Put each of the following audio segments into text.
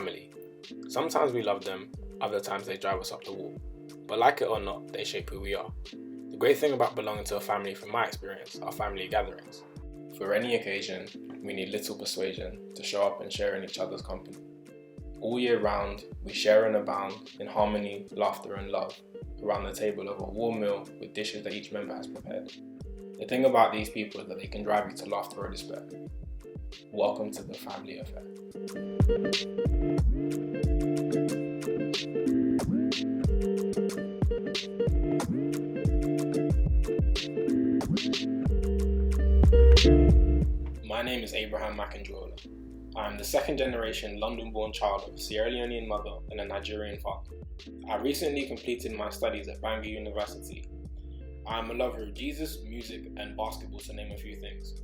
family. Sometimes we love them, other times they drive us up the wall. But like it or not, they shape who we are. The great thing about belonging to a family, from my experience, are family gatherings. For any occasion, we need little persuasion to show up and share in each other's company. All year round, we share and abound in harmony, laughter and love around the table of a warm meal with dishes that each member has prepared. The thing about these people is that they can drive you to laughter or despair. Welcome to the family affair. My name is Abraham Makanjuola. I am the second generation London-born child of a Sierra Leonean mother and a Nigerian father. I recently completed my studies at Bangor University. I am a lover of Jesus, music, and basketball, to name a few things.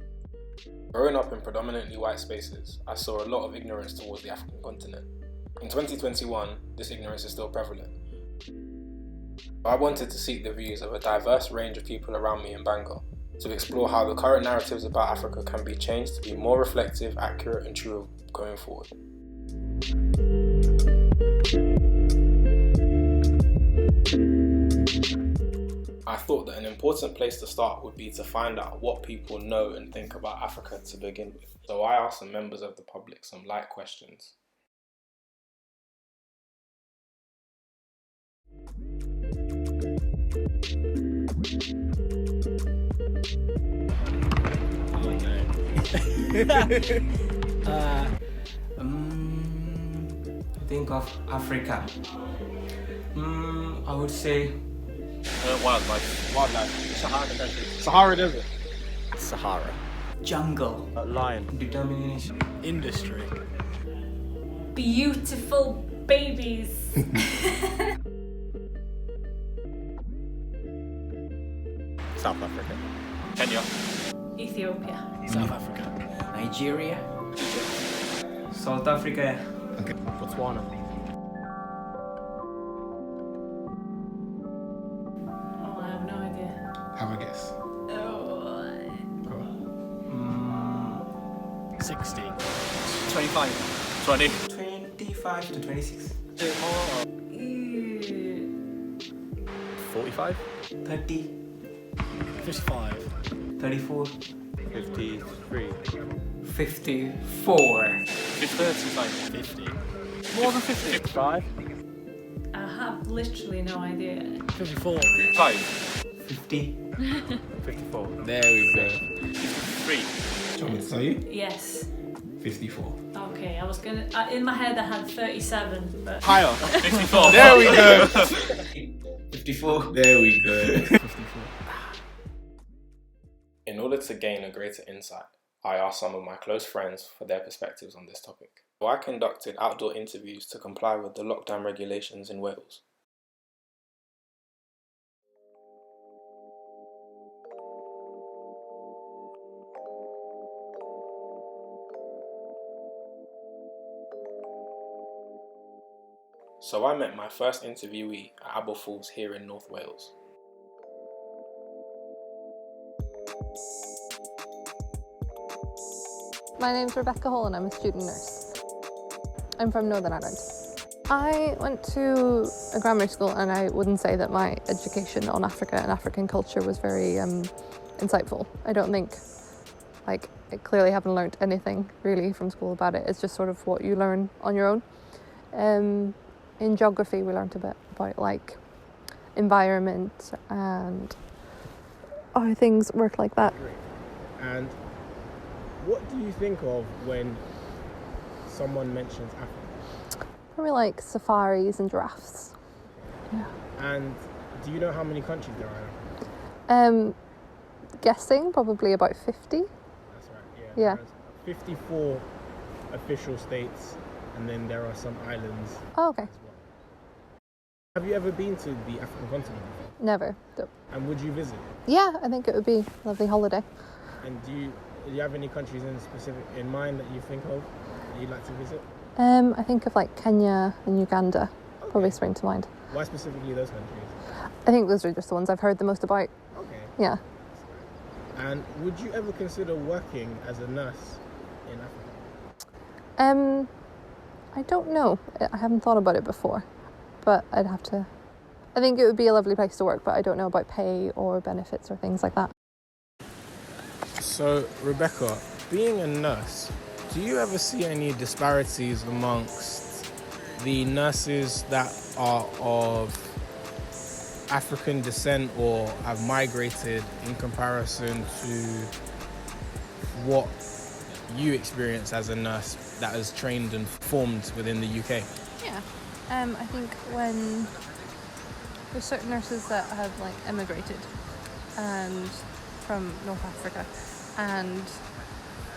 Growing up in predominantly white spaces, I saw a lot of ignorance towards the African continent. In 2021, this ignorance is still prevalent. I wanted to seek the views of a diverse range of people around me in Bangor, to explore how the current narratives about Africa can be changed to be more reflective, accurate, and true going forward. I thought that an important place to start would be to find out what people know and think about Africa to begin with. So I asked some members of the public some light questions. Think of Africa. I would say Wildlife. Sahara Desert. Sahara. jungle. Lion. Determination. Industry. Beautiful babies. South Africa. Kenya. Ethiopia. South Africa. Nigeria. South Africa. Okay. Botswana. Oh, I have no idea. Have a guess. Oh. 60. 25. 20. 25 to 26. 45. 30. 55. 34. 53. 54. 35. 50. More than 50. 55. I have literally no idea. 54. 5. 50. 54. There we go. 53. Do you want me to tell you? Yes. 54. Okay, I was gonna. In my head, I had 37, but. Higher. 54. There we go. 54. There we go. 54. In order to gain a greater insight, I asked some of my close friends for their perspectives on this topic. So I conducted outdoor interviews to comply with the lockdown regulations in Wales. So I met my first interviewee at Aberfalls here in North Wales. My name's Rebecca Hall and I'm a student nurse. I'm from Northern Ireland. I went to a grammar school and I wouldn't say that my education on Africa and African culture was very insightful. I don't think, I clearly haven't learned anything really from school about it. It's just sort of what you learn on your own. In geography we learned a bit about environment and how things work like that. And what do you think of when someone mentions Africa? Probably like safaris and giraffes. Yeah. And do you know how many countries there are in Africa? Guessing probably about 50. That's right, Yeah. There's 54 official states, and then there are some islands Oh, okay. as well. Have you ever been to the African continent before? Never. And would you visit? Yeah, I think it would be a lovely holiday. And do you have any countries in mind that you think of that you'd like to visit? I think of Kenya and Uganda, probably spring to mind. Why specifically those countries? I think those are just the ones I've heard the most about. Okay. Yeah. And would you ever consider working as a nurse in Africa? I don't know. I haven't thought about it before, but I'd have to. I think it would be a lovely place to work, but I don't know about pay or benefits or things like that. So, Rebecca, being a nurse, do you ever see any disparities amongst the nurses that are of African descent or have migrated in comparison to what you experience as a nurse that is trained and formed within the UK? Yeah. I think when there's certain nurses that have like emigrated and from North Africa, and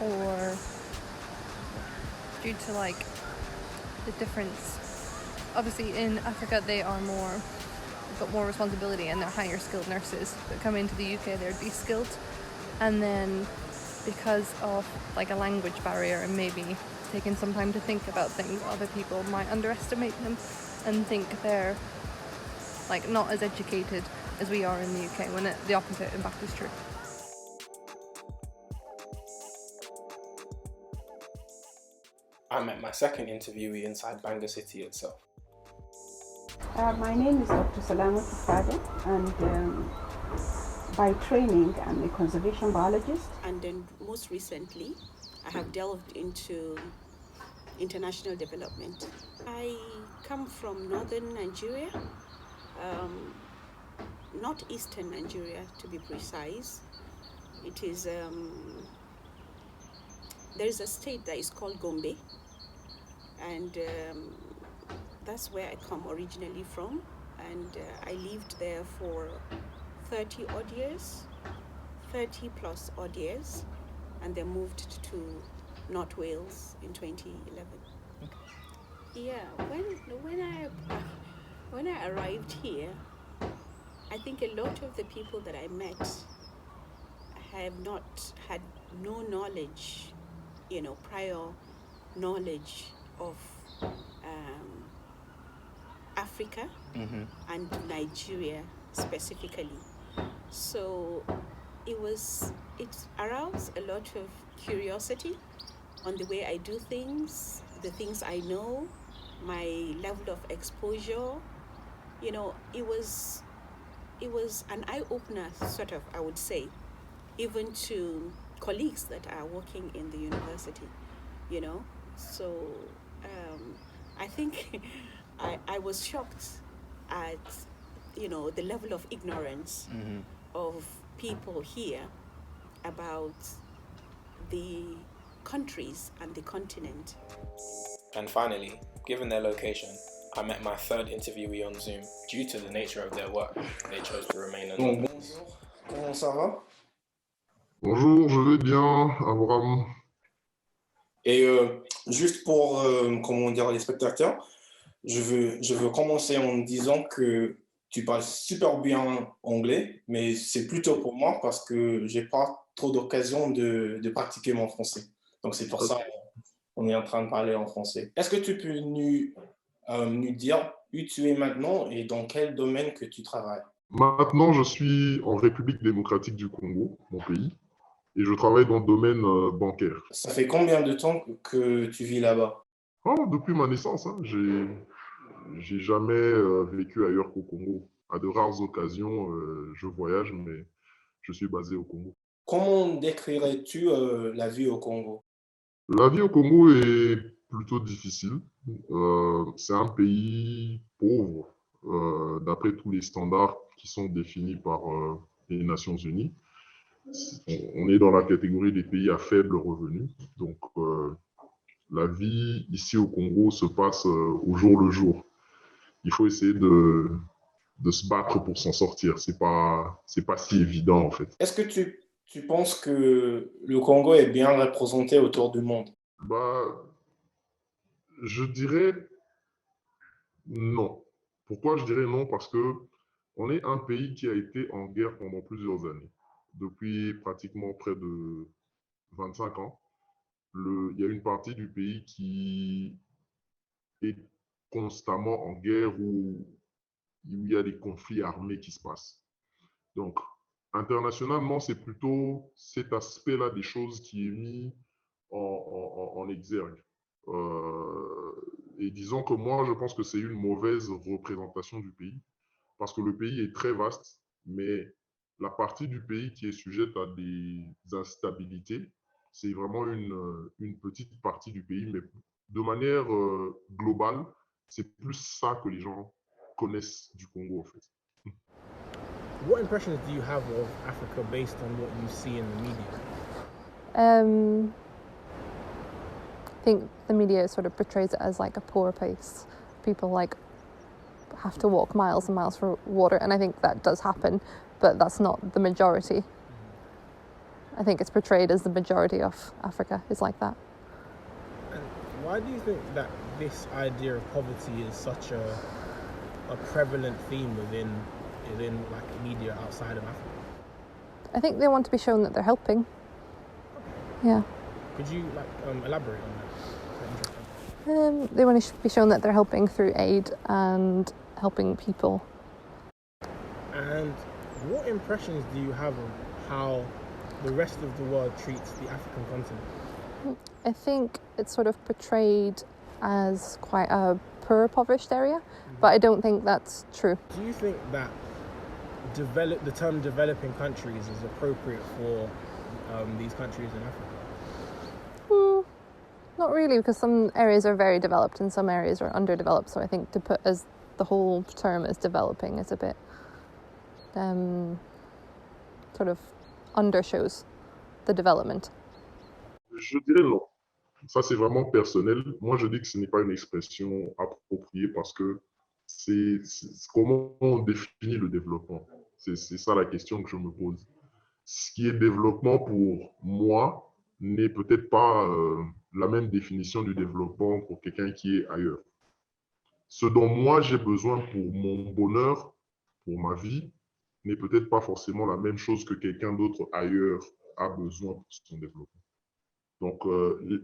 or due to like the difference, obviously in Africa they are got more responsibility and they're higher skilled nurses, but come into the UK they're de-skilled, and then because of like a language barrier and maybe taking some time to think about things, other people might underestimate them and think they're like not as educated as we are in the UK, when the opposite in fact is true. I met my second interviewee inside Bangor City itself. My name is Dr. Salamat Fado, and by training I'm a conservation biologist. And then most recently I have delved into international development. I come from northern Nigeria, northeastern Nigeria to be precise. It is, there is a state that is called Gombe, and that's where I come originally from, and I lived there for 30 plus odd years, and then moved to North Wales in 2011. Okay. Yeah, when I arrived here, I think a lot of the people that I met have not had no knowledge, prior knowledge of Africa and Nigeria specifically. So it aroused a lot of curiosity on the way I do things, the things I know, my level of exposure. It was an eye-opener, sort of, I would say, even to colleagues that are working in the university, So I think I was shocked at, the level of ignorance of people here about the countries and the continent. And finally, given their location, I met my third interviewee on Zoom. Due to the nature of their work, they chose to remain anonymous. Comment ça va? Bonjour, je vais bien, Abraham. Et juste pour les spectateurs, je veux commencer en disant que tu parles super bien anglais, mais c'est plutôt pour moi parce que j'ai pas trop d'occasion de pratiquer mon français. Donc c'est pour ça qu'on est en train de parler en français. Est-ce que tu peux nous dire où tu es maintenant et dans quel domaine que tu travailles? Maintenant, je suis en République démocratique du Congo, mon pays, et je travaille dans le domaine bancaire. Ça fait combien de temps que tu vis là-bas? Oh, depuis ma naissance, hein, j'ai jamais vécu ailleurs qu'au Congo. À de rares occasions, je voyage, mais je suis basé au Congo. Comment décrirais-tu la vie au Congo? La vie au Congo est plutôt difficile. C'est un pays pauvre, d'après tous les standards qui sont définis par les Nations Unies. On est dans la catégorie des pays à faible revenu. Donc, la vie ici au Congo se passe au jour le jour. Il faut essayer de se battre pour s'en sortir. C'est pas si évident, en fait. Est-ce que tu penses que le Congo est bien représenté autour du monde? Je dirais non. Pourquoi je dirais non? Parce que on est un pays qui a été en guerre pendant plusieurs années. Depuis pratiquement près de 25 ans. Il y a une partie du pays qui est constamment en guerre où il y a des conflits armés qui se passent. Donc, internationalement, c'est plutôt cet aspect-là des choses qui est mis en exergue. Et disons que moi, je pense que c'est une mauvaise représentation du pays, parce que le pays est très vaste, mais la partie du pays qui est sujette à des instabilités, c'est vraiment une petite partie du pays, mais de manière globale, c'est plus ça que les gens connaissent du Congo, en fait. What impressions do you have of Africa based on what you see in the media? I think the media sort of portrays it as like a poor place. People like have to walk miles and miles for water, and I think that does happen, but that's not the majority. I think it's portrayed as the majority of Africa is like that. And why do you think that this idea of poverty is such a prevalent theme within like media outside of Africa? I think they want to be shown that they're helping. Yeah. Could you elaborate on that? They want to be shown that they're helping through aid and helping people. And what impressions do you have of how the rest of the world treats the African continent? I think it's sort of portrayed as quite a poor, impoverished area, but I don't think that's true. Do you think that the term developing countries is appropriate for these countries in Africa? Not really, because some areas are very developed and some areas are underdeveloped, so I think to put as the whole term as developing is a bit sort of undershows the development. Je dirais non. Ça, c'est vraiment personnel. Moi, je dis que ce n'est pas une expression appropriée parce que c'est comment on définit le développement. C'est ça la question que je me pose. Ce qui est développement pour moi n'est peut-être pas la même définition du développement pour quelqu'un qui est ailleurs. Ce dont moi j'ai besoin pour mon bonheur, pour ma vie, n'est peut-être pas forcément la même chose que quelqu'un d'autre ailleurs a besoin pour son développement. Donc,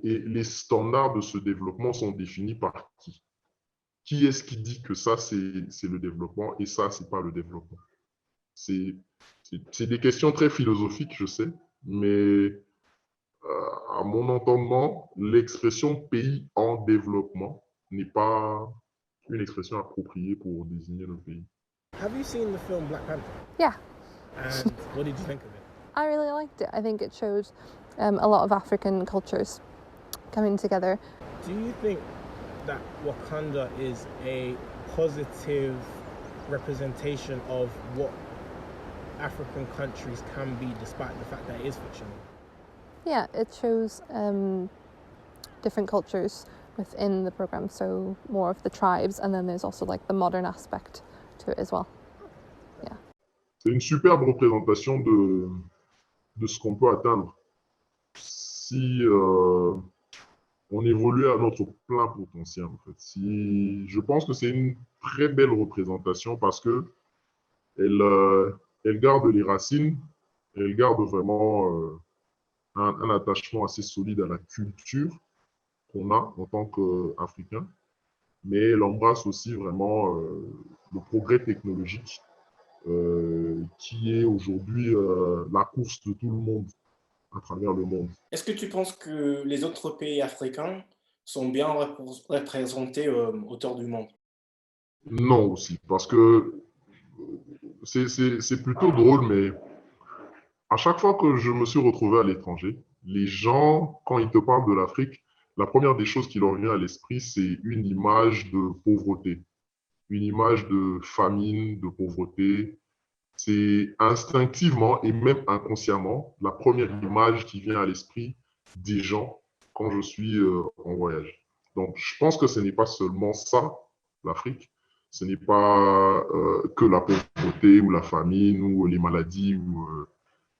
les standards de ce développement sont définis par qui? Qui est-ce qui dit que ça, c'est le développement et ça, c'est pas le développement? C'est des questions très philosophiques, je sais, mais à mon entendement, l'expression pays en développement n'est pas une expression appropriée pour désigner le pays. Have you seen the film Black Panther? Yeah. And what did you think of it? I really liked it. I think it showed a lot of African cultures coming together. Do you think that Wakanda is a positive representation of what African countries can be, despite the fact that it is fictional? Yeah, it shows different cultures within the program, so more of the tribes, and then there's also like the modern aspect to it as well. Yeah. C'est une superbe représentation de ce qu'on peut atteindre si on évolue à notre plein potentiel, en fait. Je pense que c'est une très belle représentation parce que elle garde les racines, elle garde vraiment un attachement assez solide à la culture qu'on a en tant qu'Africain, mais elle embrasse aussi vraiment le progrès technologique qui est aujourd'hui la course de tout le monde à travers le monde. Est-ce que tu penses que les autres pays africains sont bien représentés autour du monde? Non aussi, parce que c'est plutôt drôle, mais à chaque fois que je me suis retrouvé à l'étranger, les gens, quand ils te parlent de l'Afrique, la première des choses qui leur vient à l'esprit, c'est une image de pauvreté, une image de famine, de pauvreté. C'est instinctivement et même inconsciemment la première image qui vient à l'esprit des gens quand je suis en voyage. Donc, je pense que ce n'est pas seulement ça, l'Afrique. Ce n'est pas que la pauvreté ou la famine ou les maladies.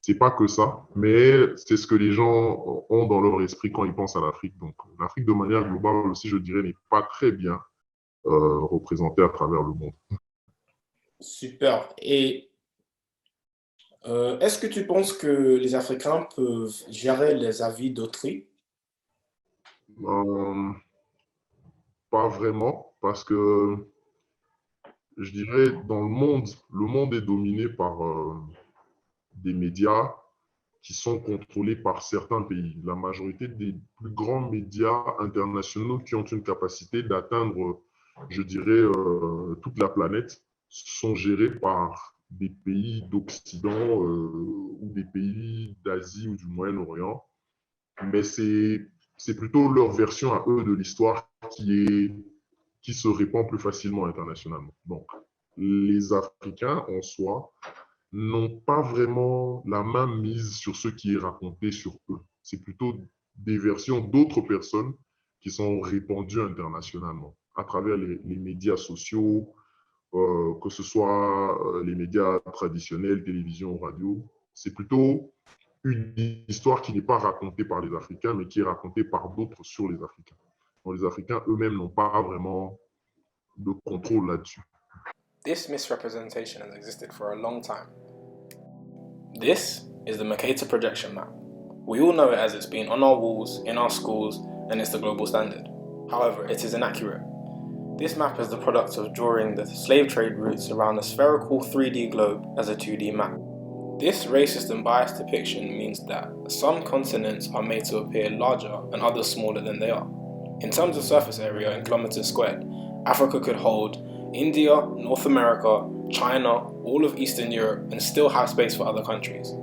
C'est pas que ça, mais c'est ce que les gens ont dans leur esprit quand ils pensent à l'Afrique. Donc, l'Afrique, de manière globale aussi, je dirais, n'est pas très bien représentée à travers le monde. Super. Et est-ce que tu penses que les Africains peuvent gérer les avis d'autrui? Pas vraiment, parce que je dirais dans le monde est dominé par des médias qui sont contrôlés par certains pays. La majorité des plus grands médias internationaux qui ont une capacité d'atteindre, je dirais, toute la planète sont gérés par des pays d'Occident ou des pays d'Asie ou du Moyen-Orient. Mais c'est plutôt leur version à eux de l'histoire qui se répand plus facilement internationalement. Donc, les Africains en soi n'ont pas vraiment la main mise sur ce qui est raconté sur eux. C'est plutôt des versions d'autres personnes qui sont répandues internationalement à travers les médias sociaux, que ce soit les médias traditionnels, télévision, radio. C'est plutôt une histoire qui n'est pas racontée par les Africains, mais qui est racontée par d'autres sur les Africains. Donc, les Africains eux-mêmes n'ont pas vraiment de contrôle là-dessus. This misrepresentation has existed for a long time. This is the Mercator projection map. We all know it as it's been on our walls, in our schools, and it's the global standard. However, it is inaccurate. This map is the product of drawing the slave trade routes around a spherical 3D globe as a 2D map. This racist and biased depiction means that some continents are made to appear larger and others smaller than they are. In terms of surface area in kilometers squared, Africa could hold India, North America, China, all of Eastern Europe, and still have space for other countries.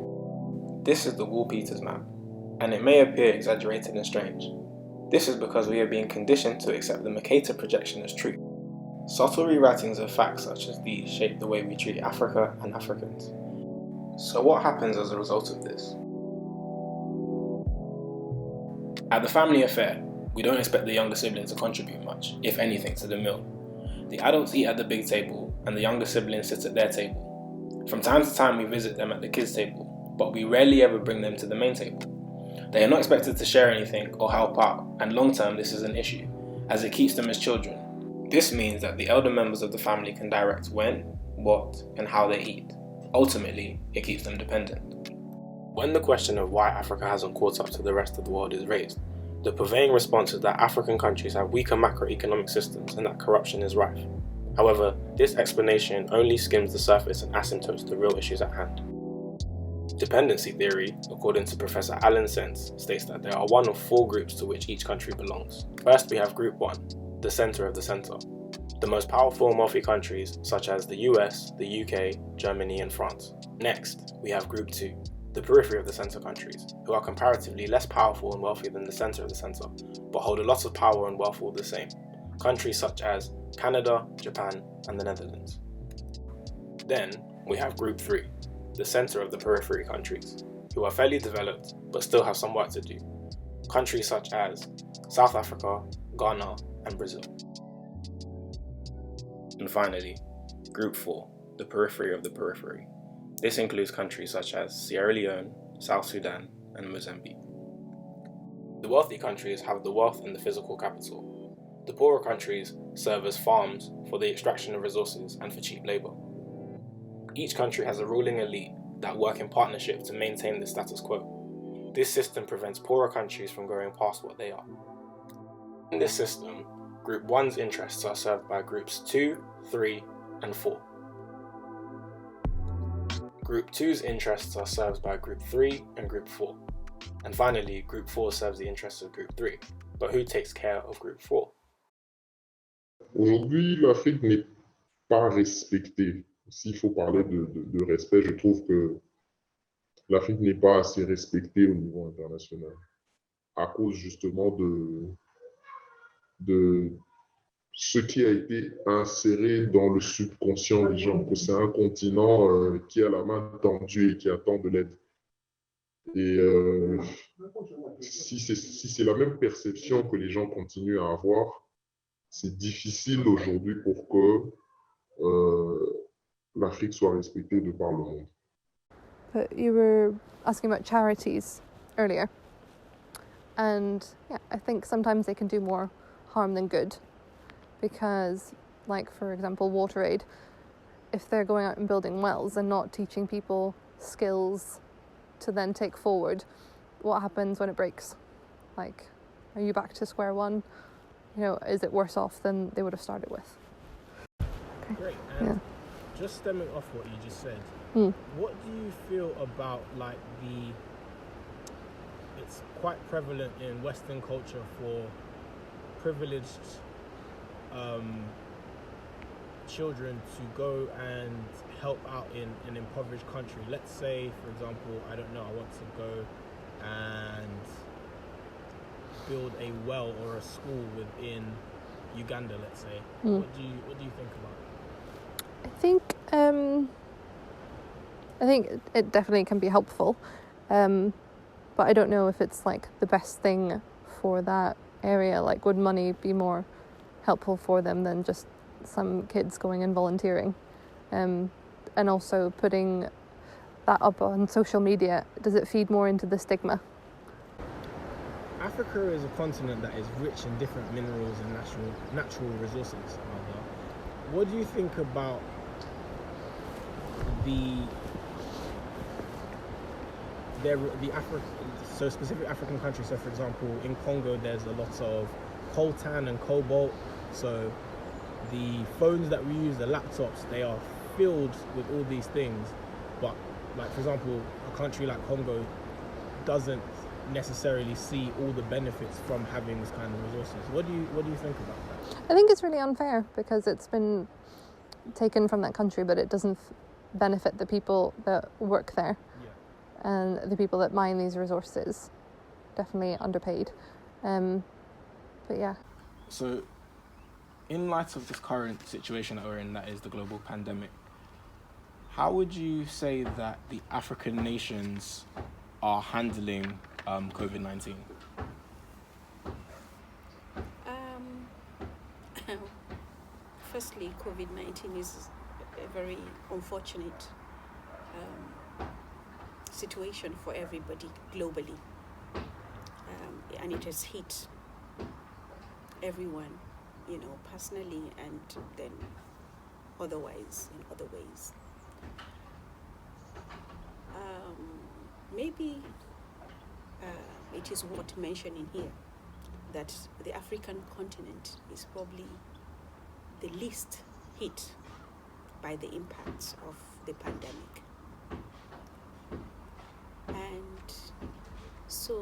This is the Wool-Peters map, and it may appear exaggerated and strange. This is because we are being conditioned to accept the Mercator projection as true. Subtle rewritings of facts such as these shape the way we treat Africa and Africans. So what happens as a result of this? At the family affair, we don't expect the younger sibling to contribute much, if anything, to the meal. The adults eat at the big table, and the younger siblings sit at their table. From time to time, we visit them at the kids' table, but we rarely ever bring them to the main table. They are not expected to share anything or help out, and long term this is an issue, as it keeps them as children. This means that the elder members of the family can direct when, what, and how they eat. Ultimately, it keeps them dependent. When the question of why Africa hasn't caught up to the rest of the world is raised, the prevailing response is that African countries have weaker macroeconomic systems and that corruption is rife. However, this explanation only skims the surface and asymptotes the real issues at hand. Dependency theory, according to Professor Alan Sense, states that there are one of four groups to which each country belongs. First, we have Group 1, the centre of the centre. The most powerful and wealthy countries, such as the US, the UK, Germany, and France. Next, we have Group 2, the periphery of the centre countries, who are comparatively less powerful and wealthy than the centre of the centre, but hold a lot of power and wealth all the same. Countries such as Canada, Japan, and the Netherlands. Then, we have Group 3, the centre of the periphery countries, who are fairly developed but still have some work to do. Countries such as South Africa, Ghana, and Brazil. And finally, Group 4, the periphery of the periphery. This includes countries such as Sierra Leone, South Sudan, and Mozambique. The wealthy countries have the wealth and the physical capital. The poorer countries serve as farms for the extraction of resources and for cheap labour. Each country has a ruling elite that work in partnership to maintain the status quo. This system prevents poorer countries from going past what they are. In this system, Group 1's interests are served by Groups 2, 3, and 4. Group 2's interests are served by Group 3 and Group 4. And finally, Group 4 serves the interests of Group 3. But who takes care of Group 4? Aujourd'hui, l'Afrique n'est pas respectée. S'il faut parler de respect, je trouve que l'Afrique n'est pas assez respectée au niveau international à cause justement de ce qui a été inséré dans le subconscient des gens, que c'est un continent qui a la main tendue et qui attend de l'aide. Et si c'est la même perception que les gens continuent à avoir, c'est difficile aujourd'hui pour que l'Afrique soit respectée de par le monde. But you were asking about charities earlier. And yeah, I think sometimes they can do more harm than good. Because, like, for example, WaterAid, if they're going out and building wells and not teaching people skills to then take forward, what happens when it breaks? Like, are you back to square one? You know, is it worse off than they would have started with? Okay. Great. And just stemming off what you just said, what do you feel about, like, the it's quite prevalent in Western culture for privileged children to go and help out in an impoverished country. Let's say, for example, I don't know, I want to go and build a well or a school within Uganda, let's say. What do you think about it? I think it definitely can be helpful, but I don't know if it's like the best thing for that area. Like, would money be more helpful for them than just some kids going and volunteering? And also putting that up on social media, does it feed more into the stigma? Africa is a continent that is rich in different minerals and natural resources. What do you think about specific African countries? So, for example, in Congo, there's a lot of coltan and cobalt. So, the phones that we use, the laptops, they are filled with all these things. But, like, for example, a country like Congo doesn't necessarily see all the benefits from having this kind of resources. What do you think about that? I think it's really unfair because it's been taken from that country, but it doesn't benefit the people that work there. And the people that mine these resources. Definitely underpaid. But yeah. So, in light of this current situation that we're in, that is the global pandemic, how would you say that the African nations are handling COVID-19? Firstly, COVID-19 is a very unfortunate situation for everybody globally, and it has hit everyone, personally and then otherwise in other ways. Maybe it is worth mentioning here that the African continent is probably the least hit by the impacts of the pandemic. And so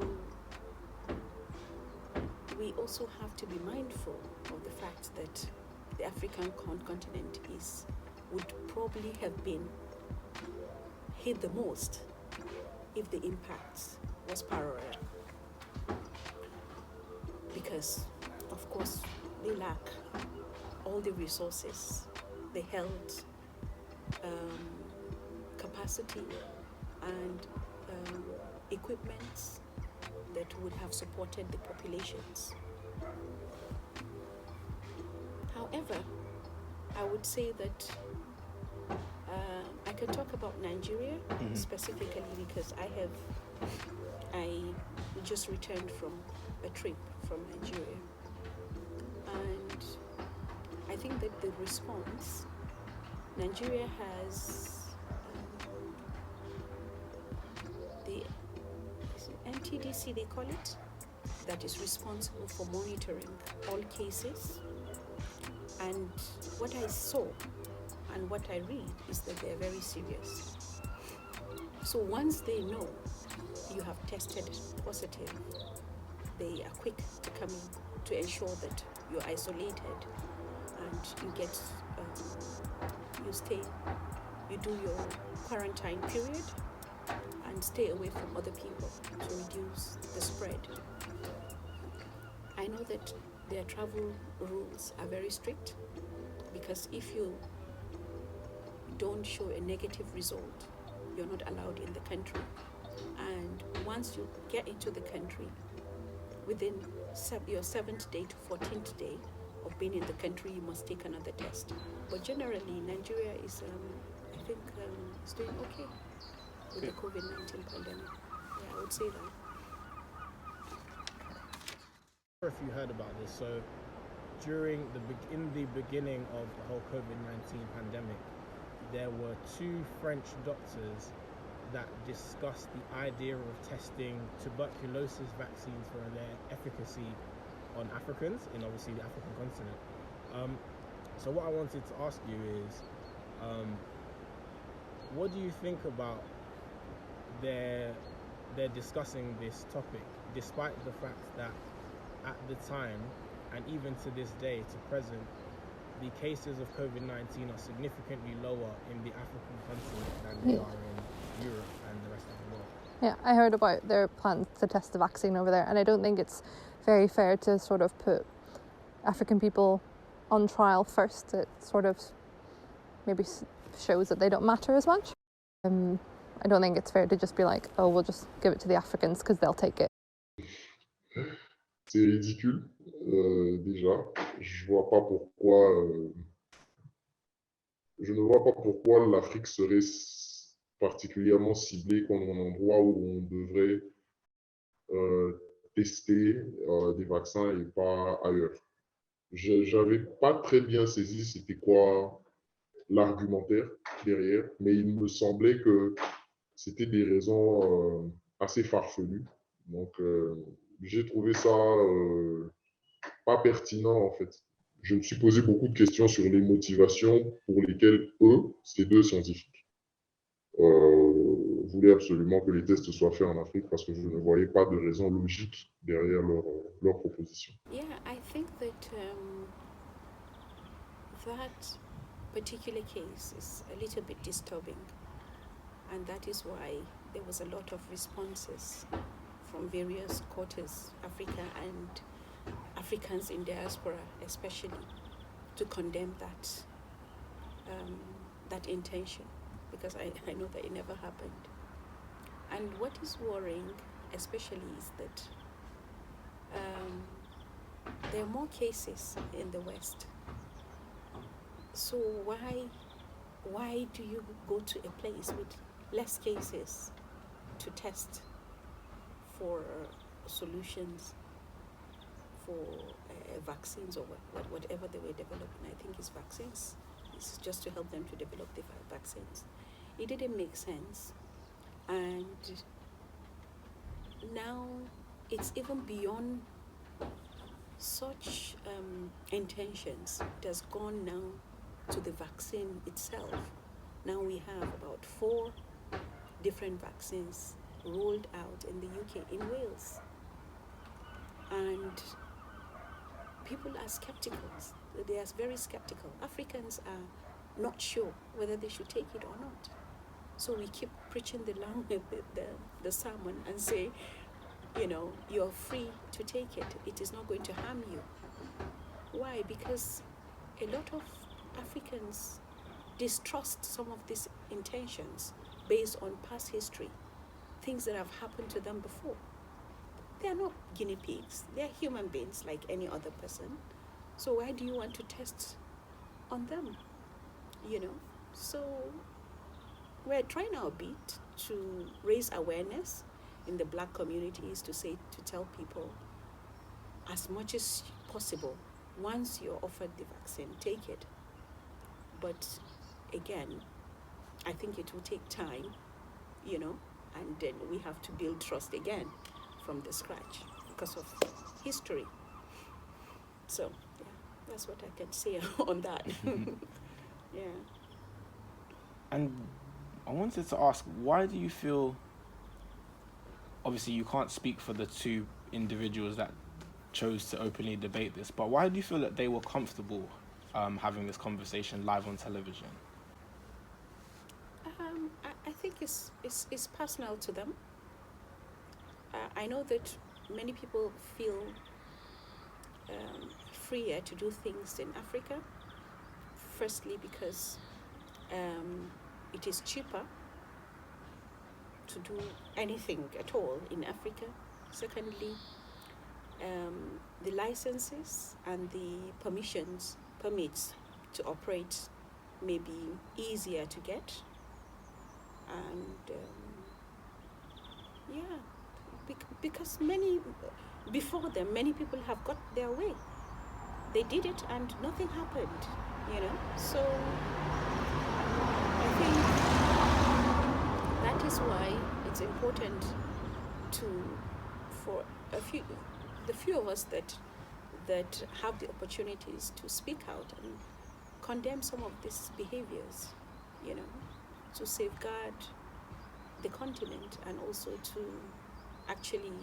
we also have to be mindful of the fact that the African continent would probably have been hit the most if the impact was parallel. Because, of course, they lack all the resources, the health capacity and equipment that would have supported the populations. However, I would say that I can talk about Nigeria specifically because I just returned from a trip from Nigeria, and I think that the response, Nigeria has the NTDC, they call it, that is responsible for monitoring all cases. And what I saw and what I read is that they're very serious. So once they know you have tested positive, they are quick to come in to ensure that you're isolated and you do your quarantine period and stay away from other people to reduce the spread. I know that their travel rules are very strict because if you don't show a negative result, you're not allowed in the country. And once you get into the country, within your 7th day to 14th day of being in the country, you must take another test. But generally, Nigeria is, I think, is doing okay with the COVID-19 pandemic. Yeah, I would say that. If you heard about this, so in the beginning of the whole COVID-19 pandemic, there were 2 French doctors that discussed the idea of testing tuberculosis vaccines for their efficacy on Africans in obviously the African continent. So what I wanted to ask you is, what do you think about their they're discussing this topic, despite the fact that at the time, and even to this day, to present, the cases of COVID-19 are significantly lower in the African continent than they are in Europe and the rest of the world. Yeah, I heard about their plans to test the vaccine over there, and I don't think it's very fair to sort of put African people on trial first. It sort of maybe shows that they don't matter as much. I don't think it's fair to just be like, oh, we'll just give it to the Africans because they'll take it. C'est ridicule, déjà. Je vois pas pourquoi, je ne vois pas pourquoi l'Afrique serait particulièrement ciblée comme un endroit où on devrait tester des vaccins et pas ailleurs. J'avais pas très bien saisi c'était quoi l'argumentaire derrière, mais il me semblait que c'était des raisons assez farfelues. Donc, j'ai trouvé ça pas pertinent, en fait. Je me suis posé beaucoup de questions sur les motivations pour lesquelles eux, ces deux scientifiques, voulaient absolument que les tests soient faits en Afrique parce que je ne voyais pas de raison logique derrière leur proposition. Yeah, I think that that particular case is a little bit disturbing, and that is why there was a lot of responses from various quarters, Africa and Africans in diaspora especially, to condemn that that intention, because I know that it never happened. And what is worrying especially is that there are more cases in the West. So why do you go to a place with less cases to test for solutions for vaccines or whatever they were developing? I think it's vaccines. It's just to help them to develop the vaccines. It didn't make sense. And now it's even beyond such intentions. It has gone now to the vaccine itself. Now we have about 4 different vaccines rolled out in the UK, in Wales. And people are skeptical. They are very skeptical. Africans are not sure whether they should take it or not. So we keep preaching the sermon and say, you know, you're free to take it. It is not going to harm you. Why? Because a lot of Africans distrust some of these intentions based on past history, things that have happened to them before. They are not guinea pigs. They are human beings like any other person. So why do you want to test on them? You know? So we're trying our bit to raise awareness in the Black communities, to tell people as much as possible, once you're offered the vaccine, take it. But again, I think it will take time, you know, and then we have to build trust again from the scratch because of history. So yeah, that's what I can say on that. Yeah. And I wanted to ask, why do you feel, obviously you can't speak for the 2 individuals that chose to openly debate this, but why do you feel that they were comfortable having this conversation live on television? I think it's personal to them. I know that many people feel freer to do things in Africa. Firstly, because it is cheaper to do anything at all in Africa. Secondly, the licenses and the permits to operate may be easier to get. And because before them, many people have got their way. They did it and nothing happened, you know. So I think that is why it's important for the few of us that have the opportunities to speak out and condemn some of these behaviors, you know, to safeguard the continent and also to actually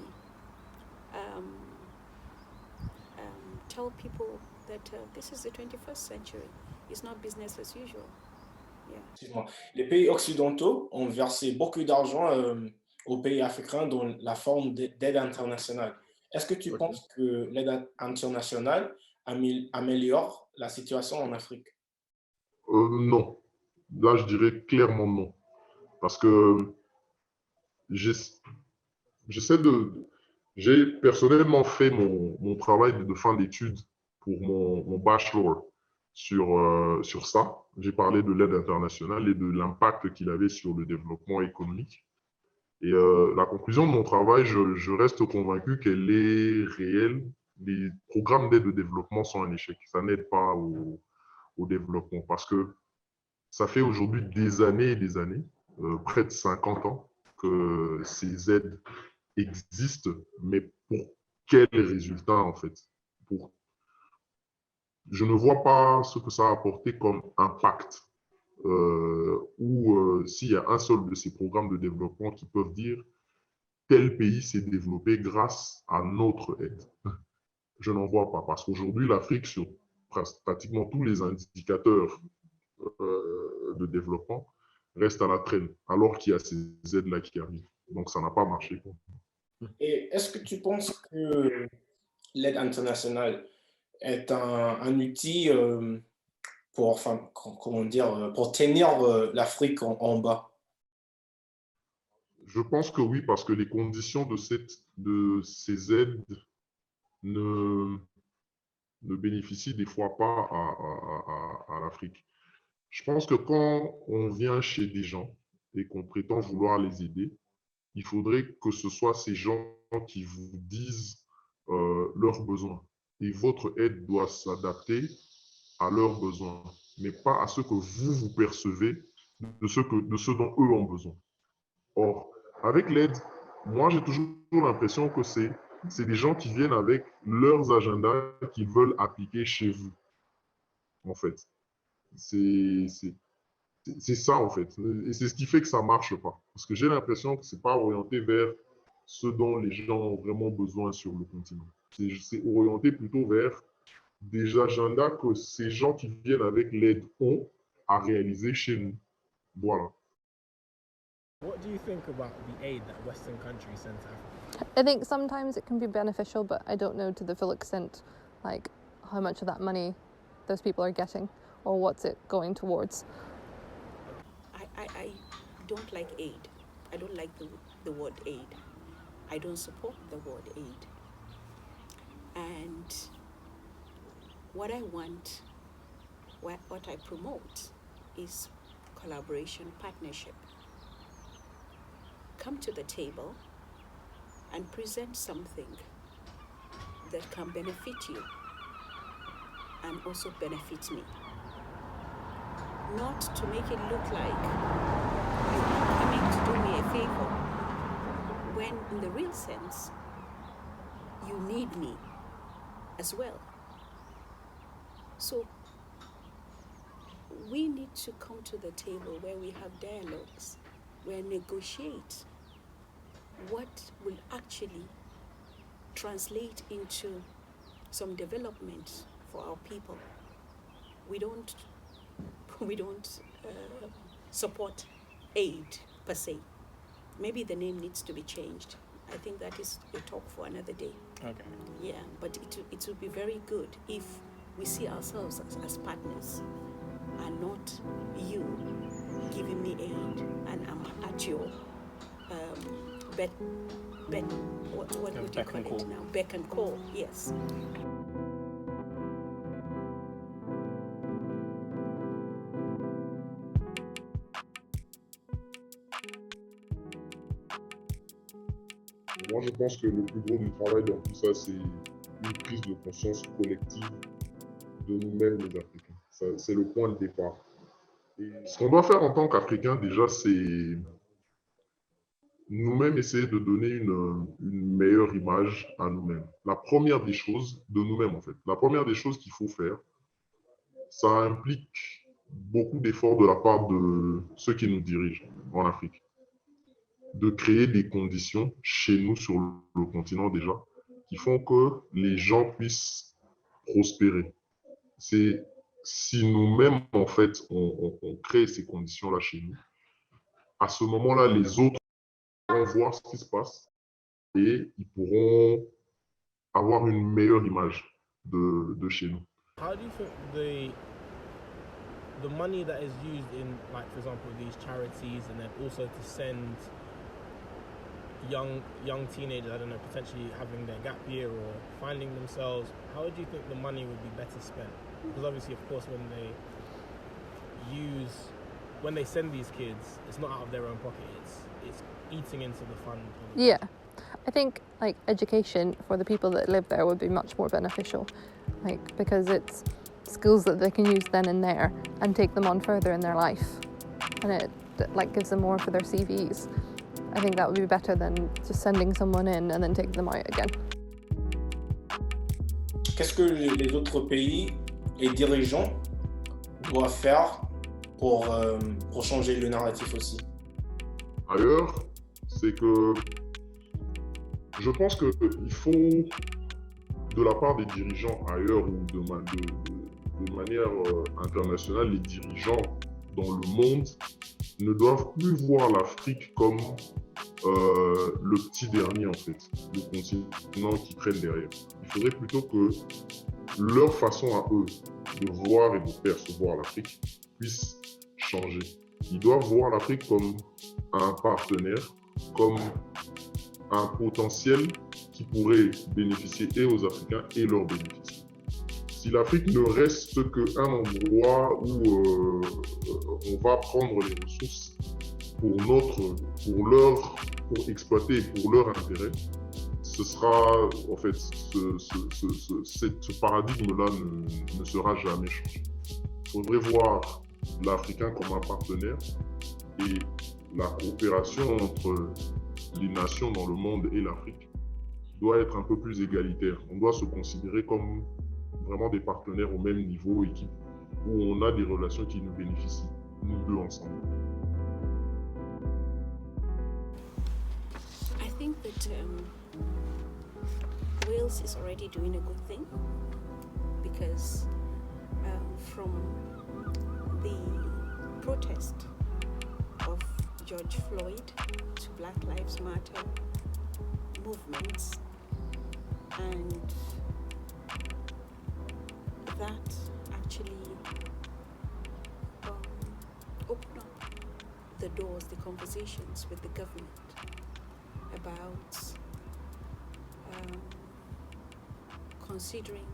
tell people that this is the 21st century. It's not business as usual. Yeah. Effectivement. Les pays occidentaux ont versé beaucoup d'argent aux pays africains dans la forme d'aide internationale. Est-ce que tu penses que l'aide internationale améliore la situation en Afrique? Non. Là, je dirais clairement non. Parce que j'ai personnellement fait mon travail de fin d'études pour mon bachelor sur ça. J'ai parlé de l'aide internationale et de l'impact qu'il avait sur le développement économique. Et la conclusion de mon travail, je reste convaincu qu'elle est réelle. Les programmes d'aide au développement sont un échec. Ça n'aide pas au développement parce que ça fait aujourd'hui des années et des années, près de 50 ans, que ces aides existent, mais pour quels résultats en fait? Je ne vois pas ce que ça a apporté comme impact. Ou s'il y a un seul de ces programmes de développement qui peuvent dire tel pays s'est développé grâce à notre aide. Je n'en vois pas parce qu'aujourd'hui, l'Afrique, sur pratiquement tous les indicateurs de développement, reste à la traîne alors qu'il y a ces aides-là qui arrivent. Donc, ça n'a pas marché. Et est-ce que tu penses que l'aide internationale est un outil pour tenir l'Afrique en bas? Je pense que oui, parce que les conditions de ces aides ne bénéficient des fois pas à l'Afrique. Je pense que quand on vient chez des gens et qu'on prétend vouloir les aider, il faudrait que ce soit ces gens qui vous disent leurs besoins. Et votre aide doit s'adapter à leurs besoins, mais pas à ce que vous percevez de ce dont eux ont besoin. Or, avec l'aide, moi, j'ai toujours l'impression que c'est des gens qui viennent avec leurs agendas qu'ils veulent appliquer chez vous, en fait. C'est ça, en fait. Et c'est ce qui fait que ça ne marche pas. Parce que j'ai l'impression que ce n'est pas orienté vers ce dont les gens ont vraiment besoin sur le continent. C'est orienté plutôt vers des agendas que ces gens qui viennent avec l'aide ont à réaliser chez nous. Voilà. What do you think about the aid that Western countries send to Africa? I think sometimes it can be beneficial, but I don't know to the full extent, like how much of that money those people are getting or what's it going towards. I don't like aid. I don't like the word aid. I don't support the word aid. And what I want, what I promote is collaboration, partnership. Come to the table and present something that can benefit you and also benefit me. Not to make it look like you're coming to do me a favor, when in the real sense, you need me as well. So we need to come to the table where we have dialogues, where negotiate what will actually translate into some development for our people. We don't support aid per se. Maybe the name needs to be changed. I think that is a talk for another day. Okay. Yeah, but it would be very good if we see ourselves as partners and not you giving me aid and I'm at your what would you call it now? Beck and call, yes. Moi, je pense que le plus gros du travail dans tout ça, c'est une prise de conscience collective de nous-mêmes, les Africains. C'est le point de départ. Et ce qu'on doit faire en tant qu'Africains, déjà, c'est nous-mêmes essayer de donner une meilleure image à nous-mêmes. La première des choses, de nous-mêmes en fait, la première des choses qu'il faut faire, ça implique beaucoup d'efforts de la part de ceux qui nous dirigent en Afrique. de créer des conditions chez nous sur le continent déjà, qui font que les gens puissent prospérer. C'est si nous-mêmes, en fait, on crée ces conditions-là chez nous, à ce moment-là, les autres vont voir ce qui se passe et ils pourront avoir une meilleure image de chez nous. How do you think the money that is used in, like, for example, these charities, and then also to send young teenagers, I don't know, potentially having their gap year or finding themselves, how do you think the money would be better spent? Because obviously, of course, when they send these kids, it's not out of their own pocket, it's eating into the fund. Yeah. I think like education for the people that live there would be much more beneficial, like because it's skills that they can use then and there and take them on further in their life, and it like gives them more for their CVs. I think that would be better than just sending someone in and then taking them out again. Qu'est-ce que les autres pays, les dirigeants doivent faire pour changer le narratif aussi? Ailleurs, c'est que je pense qu'il faut, de la part des dirigeants ailleurs ou de manière internationale, les dirigeants dans le monde ne doivent plus voir l'Afrique comme le petit dernier, en fait, le continent qui traîne derrière. Il faudrait plutôt que leur façon à eux de voir et de percevoir l'Afrique puisse changer. Ils doivent voir l'Afrique comme un partenaire, comme un potentiel qui pourrait bénéficier et aux Africains et leurs bénéfices. Si l'Afrique ne reste qu'un endroit où on va prendre les ressources pour exploiter et pour leur intérêt, ce sera, en fait, ce paradigme-là ne sera jamais changé. Il faudrait voir l'Africain comme un partenaire et la coopération entre les nations dans le monde et l'Afrique doit être un peu plus égalitaire. On doit se considérer comme vraiment des partenaires au même niveau et où on a des relations qui nous bénéficient, nous deux ensemble. I think that Wales is already doing a good thing because from the protest of George Floyd to Black Lives Matter movements, and that actually opened up the doors, the conversations with the government about considering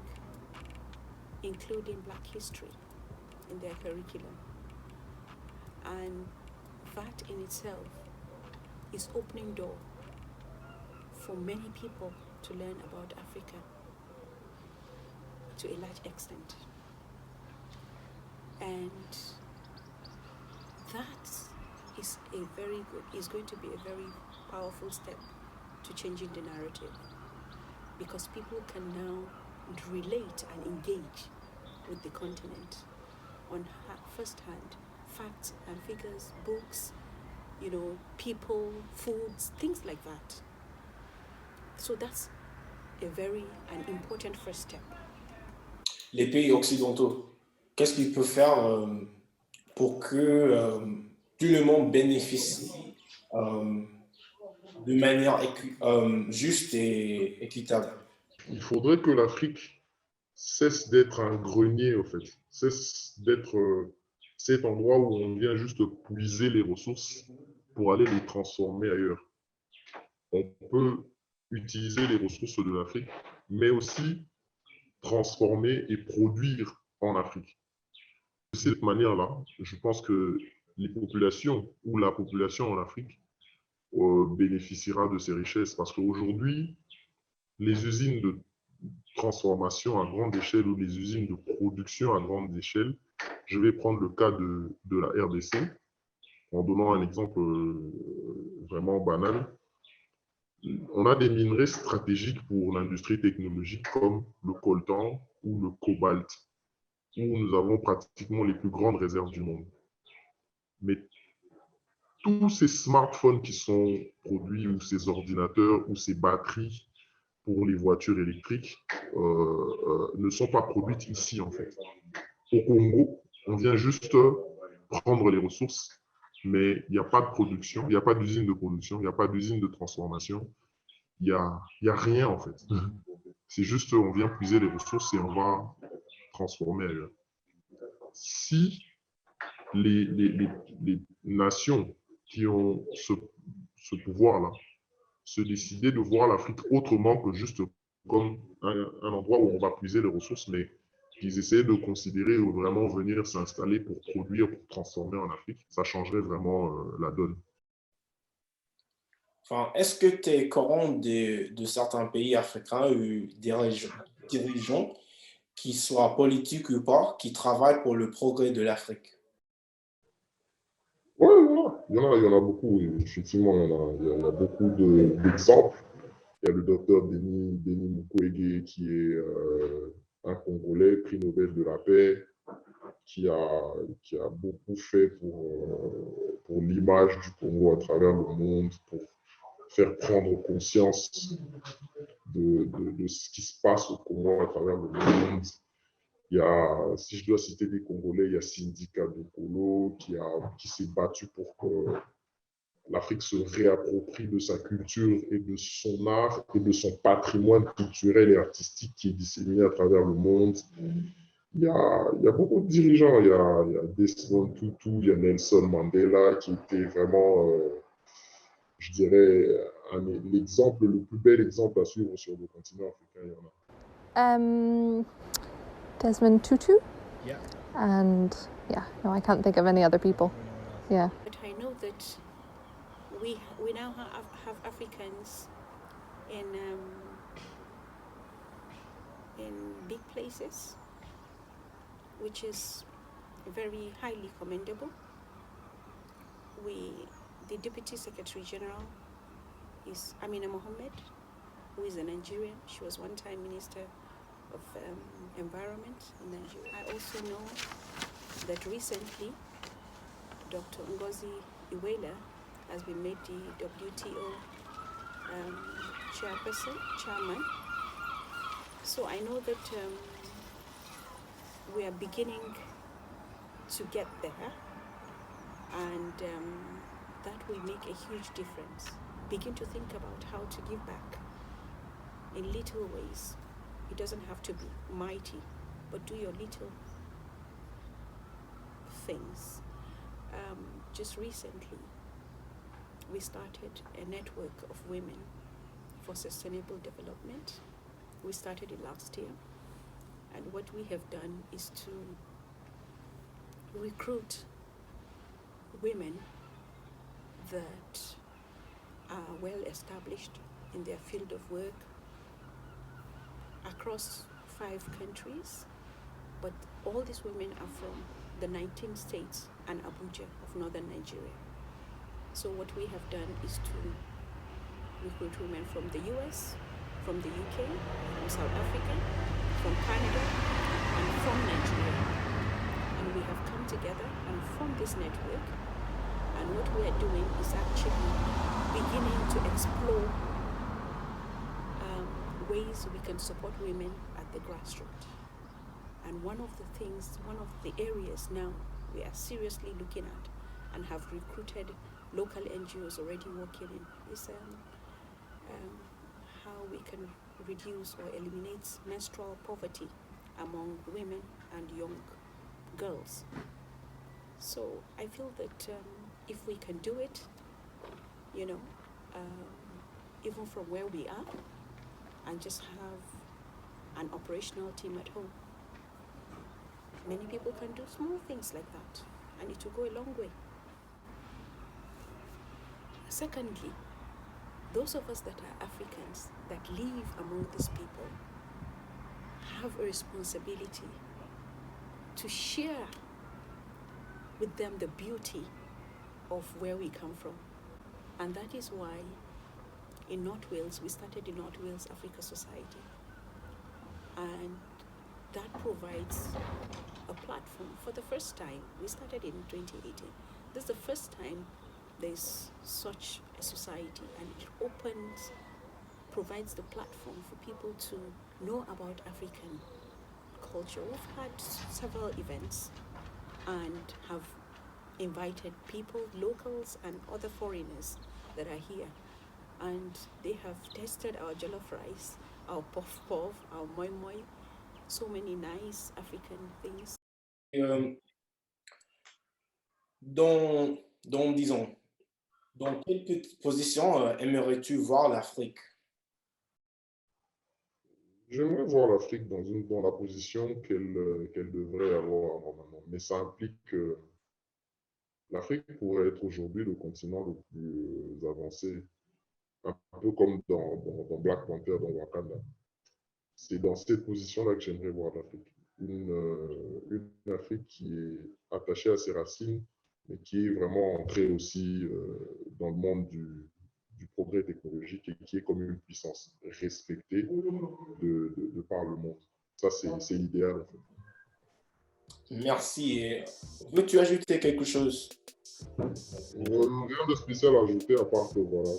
including Black history in their curriculum. And that in itself is opening door for many people to learn about Africa to a large extent. And that is going to be a very powerful step to changing the narrative, because people can now relate and engage with the continent on first-hand facts and figures, books, people, foods, things like that. So that's an important first step. Les pays occidentaux, qu'est-ce qu'ils peuvent faire pour que tout le monde bénéficie de manière juste et équitable? Il faudrait que l'Afrique cesse d'être un grenier, en fait, cesse d'être cet endroit où on vient juste puiser les ressources pour aller les transformer ailleurs. On peut utiliser les ressources de l'Afrique, mais aussi transformer et produire en Afrique. De cette manière-là, je pense que les populations ou la population en Afrique bénéficiera de ces richesses, parce qu'aujourd'hui, les usines de transformation à grande échelle ou les usines de production à grande échelle, je vais prendre le cas de la RDC, en donnant un exemple vraiment banal. On a des minerais stratégiques pour l'industrie technologique comme le coltan ou le cobalt, où nous avons pratiquement les plus grandes réserves du monde. Mais tous ces smartphones qui sont produits ou ces ordinateurs ou ces batteries pour les voitures électriques ne sont pas produites ici en fait. Au Congo, on vient juste prendre les ressources, mais il n'y a pas de production, il n'y a pas d'usine de production, il n'y a pas d'usine de transformation, il y a rien en fait. C'est juste on vient puiser les ressources et on va transformer ailleurs. Si les nations qui ont ce pouvoir-là se décidaient de voir l'Afrique autrement que juste comme un endroit où on va puiser les ressources, mais qu'ils essayaient de considérer ou vraiment venir s'installer pour produire, pour transformer en Afrique, ça changerait vraiment la donne. Enfin, est-ce que tu es courant de certains pays africains ou des régions qui soient politiques ou pas, qui travaillent pour le progrès de l'Afrique? Oui, il y en a beaucoup. Effectivement, il y a beaucoup d'exemples. Il y a le docteur Denis Mukwege qui est un Congolais, prix Nobel de la paix, qui a beaucoup fait pour l'image du Congo à travers le monde, pour faire prendre conscience de ce qui se passe au Congo à travers le monde. Il y a, si je dois citer des Congolais, il y a Syndicat Dokolo qui s'est battu pour que l'Afrique se réapproprie de sa culture et de son art et de son patrimoine culturel et artistique qui est disséminé à travers le monde. Il y a beaucoup de dirigeants. Il y a Desmond Tutu, il y a Nelson Mandela qui était vraiment, je dirais, l'exemple, le plus bel exemple à suivre sur le continent africain. Il y en a. Desmond Tutu? Yeah. And yeah, no, I can't think of any other people. Yeah. But I know that we now have Africans in big places, which is very highly commendable. The Deputy Secretary General is Amina Mohammed, who is a Nigerian. She was one time Minister of Environment in Nigeria. I also know that recently Dr. Ngozi Iweala has been made the WTO chairman. So I know that we are beginning to get there, and that will make a huge difference. Begin to think about how to give back in little ways. It doesn't have to be mighty, but do your little things. Just recently, we started a network of women for sustainable development. We started it last year, and what we have done is to recruit women that are well established in their field of work across 5 countries, but all these women are from the 19 states and Abuja of northern Nigeria. So what we have done is to recruit women from the US, from the UK, from South Africa, from Canada, and from Nigeria. And we have come together and formed this network. And what we are doing is actually beginning to explore ways we can support women at the grassroots. And one of the areas now we are seriously looking at and have recruited local NGOs already working in is how we can reduce or eliminate menstrual poverty among women and young girls. So I feel that if we can do it, even from where we are, and just have an operational team at home, many people can do small things like that, and it will go a long way. Secondly, those of us that are Africans, that live among these people, have a responsibility to share with them the beauty of where we come from. And that is why in North Wales, we started the North Wales Africa Society. And that provides a platform for the first time. We started in 2018. This is the first time there's such a society, and it provides the platform for people to know about African culture. We've had several events and have invited people, locals and other foreigners that are here, and they have tasted our jollof rice, our puff puff, our moi moi, so many nice African things. Disons, dans quelle position aimerais-tu voir l'Afrique? J'aimerais voir l'Afrique dans la position qu'elle devrait avoir normalement, mais ça implique que l'Afrique pourrait être aujourd'hui le continent le plus avancé, un peu comme dans Black Panther, dans Wakanda. C'est dans cette position-là que j'aimerais voir l'Afrique. Une Afrique qui est attachée à ses racines, mais qui est vraiment entrée aussi dans le monde du progrès technologique et qui est comme une puissance respectée de par le monde. Ça, c'est l'idéal, en fait. Merci. Et veux-tu ajouter quelque chose? Rien de spécial à ajouter, à part que voilà,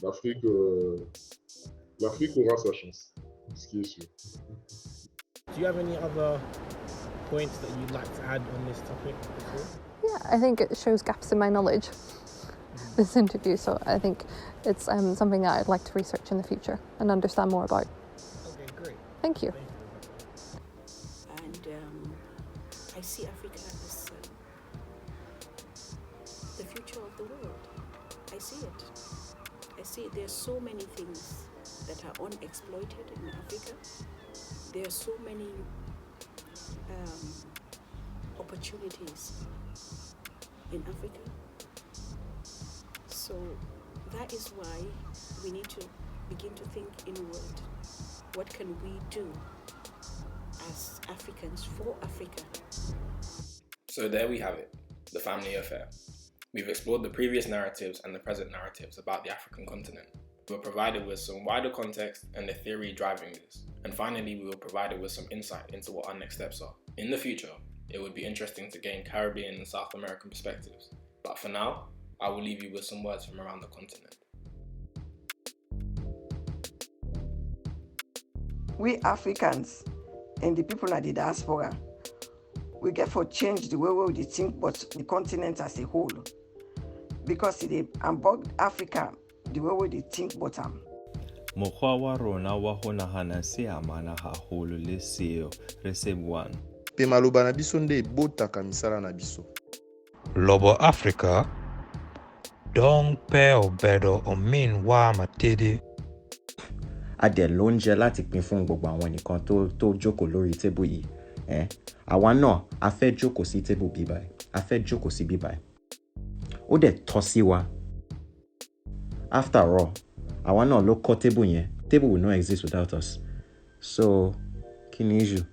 l'Afrique aura sa chance, ce qui est sûr. Do you have any other points that you'd like to add on this topic before? Yeah, I think it shows gaps in my knowledge, this interview, so I think it's something that I'd like to research in the future and understand more about. Okay, great. Thank you. And I see Africa as the future of the world. I see it. There's so many things that are unexploited in Africa. There are so many opportunities in Africa. So that is why we need to begin to think inward. What can we do as Africans for Africa? So there we have it, the family affair. We've explored the previous narratives and the present narratives about the African continent. We were provided with some wider context and the theory driving this. And finally, we were provided with some insight into what our next steps are. In the future, it would be interesting to gain Caribbean and South American perspectives. But for now, I will leave you with some words from around the continent. We Africans and the people at the diaspora, we get for change the way we think about the continent as a whole. Because it about Africa, the way we think about them. Mokgwa wa rona wa ho nahana se amana haholo le seo re se buang. Pe maloba na biso nde ebotaka misala na biso. Lobo Africa, dong pe obedo omin wa matede. Adé ló ń jẹ láti pín fún gbogbo àwọn nìkan tó jókòó lórí tébù yìí. Àwa náà a fẹ́ jókòó sí tébù bíbáyìí. A fẹ́ jókòó sí bíbáyìí. Ó dẹ̀ tọ́ sí wa. After all, àwa náà ló kọ́ tébù yẹn. Table will not exist without us. So, kí ni issue?